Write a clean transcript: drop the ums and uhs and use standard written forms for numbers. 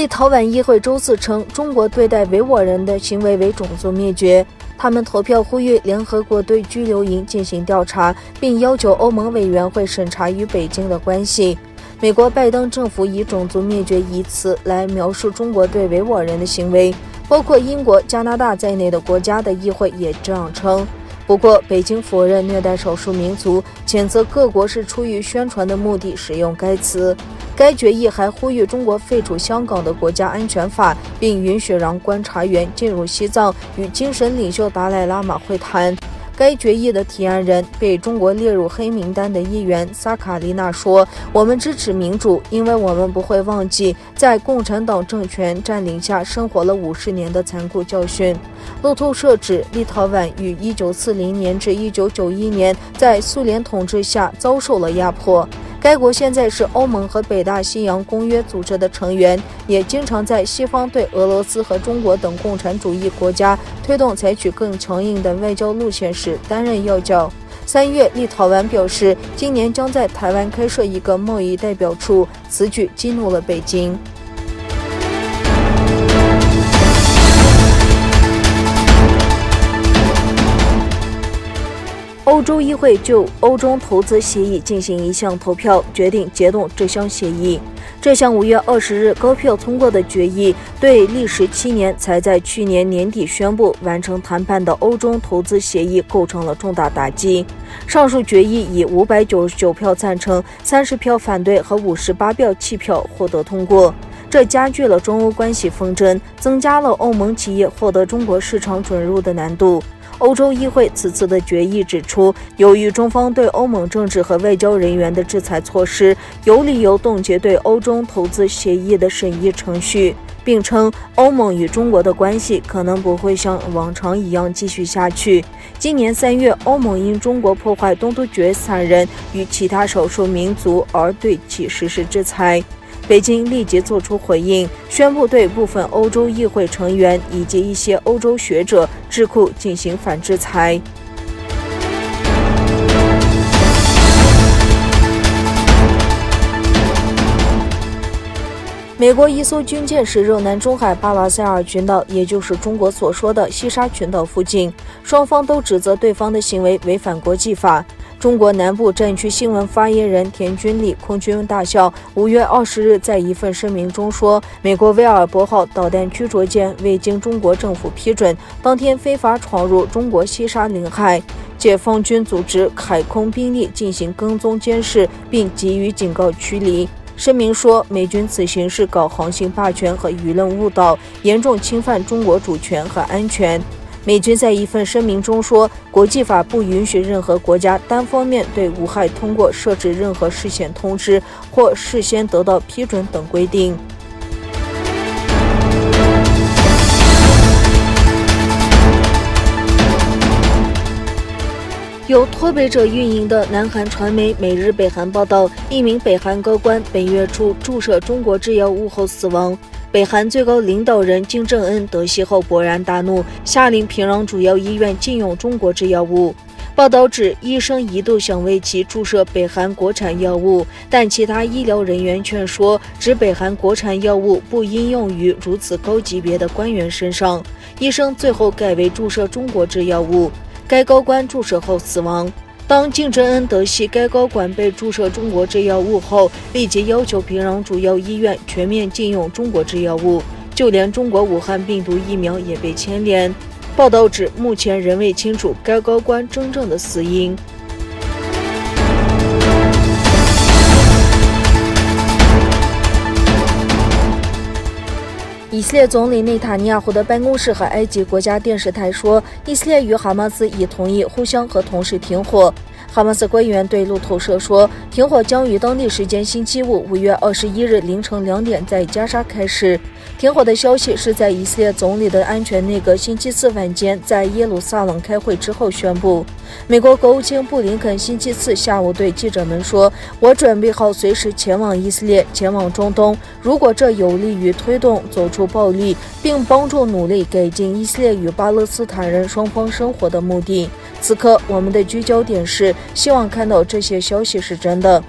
立陶宛议会周四称，中国对待维吾尔人的行为为种族灭绝。他们投票呼吁联合国对拘留营进行调查，并要求欧盟委员会审查与北京的关系。美国拜登政府以种族灭绝一词来描述中国对维吾尔人的行为，包括英国、加拿大在内的国家的议会也这样称。不过，北京否认虐待少数民族，谴责各国是出于宣传的目的使用该词。该决议还呼吁中国废除香港的国家安全法，并允许让观察员进入西藏与精神领袖达赖喇嘛会谈。该决议的提案人被中国列入黑名单的议员萨卡丽娜说：“我们支持民主，因为我们不会忘记在共产党政权占领下生活了50年的残酷教训。”路透社指，立陶宛于1940年至1991年在苏联统治下遭受了压迫。该国现在是欧盟和北大西洋公约组织的成员，也经常在西方对俄罗斯和中国等共产主义国家推动采取更强硬的外交路线时担任要角。3月，立陶宛表示，今年将在台湾开设一个贸易代表处，此举激怒了北京。欧洲议会就欧中投资协议进行一项投票，决定解冻这项协议。这项5月20日高票通过的决议，对历时7年才在去年年底宣布完成谈判的欧中投资协议构成了重大打击。上述决议以599票赞成、30票反对和58票弃票获得通过。这加剧了中欧关系纷争，增加了欧盟企业获得中国市场准入的难度。欧洲议会此次的决议指出，由于中方对欧盟政治和外交人员的制裁措施，有理由冻结对欧中投资协议的审议程序，并称欧盟与中国的关系可能不会像往常一样继续下去。今年3月，欧盟因中国破坏东突厥散人与其他少数民族而对其实施制裁。北京立即作出回应，宣布对部分欧洲议会成员以及一些欧洲学者、智库进行反制裁。美国一艘军舰驶入南中海巴拉塞尔群岛，也就是中国所说的西沙群岛附近，双方都指责对方的行为违反国际法。中国南部战区新闻发言人田军礼空军大校5月20日在一份声明中说，美国威尔伯号导弹驱逐舰未经中国政府批准，当天非法闯入中国西沙领海，解放军组织海空兵力进行跟踪监视，并给予警告驱离。声明说，美军此行是搞航行霸权和舆论误导，严重侵犯中国主权和安全。美军在一份声明中说，国际法不允许任何国家单方面对无害通过设置任何事先通知或事先得到批准等规定。由脱北者运营的南韩传媒每日北韩报道，一名北韩高官本月初注射中国制药物后死亡。北韩最高领导人金正恩得悉后勃然大怒，下令平壤主要医院禁用中国制药物。报道指，医生一度想为其注射北韩国产药物，但其他医疗人员劝说，指北韩国产药物不应用于如此高级别的官员身上。医生最后改为注射中国制药物，该高官注射后死亡。当金正恩得悉该高管被注射中国制药物后，立即要求平壤主要医院全面禁用中国制药物，就连中国武汉病毒疫苗也被牵连。报道指，目前仍未清楚该高官真正的死因。以色列总理内塔尼亚胡的办公室和埃及国家电视台说，以色列与哈马斯已同意互相和同时停火。哈马斯官员对路透社说，停火将于当地时间星期五5月21日凌晨2点在加沙开始。停火的消息是在以色列总理的安全内阁星期四晚间在耶路撒冷开会之后宣布。美国国务卿布林肯星期四下午对记者们说，我准备好随时前往以色列，前往中东，如果这有利于推动走出暴力，并帮助努力改进以色列与巴勒斯坦人双方生活的目的。此刻我们的聚焦点是希望看到这些消息是真的。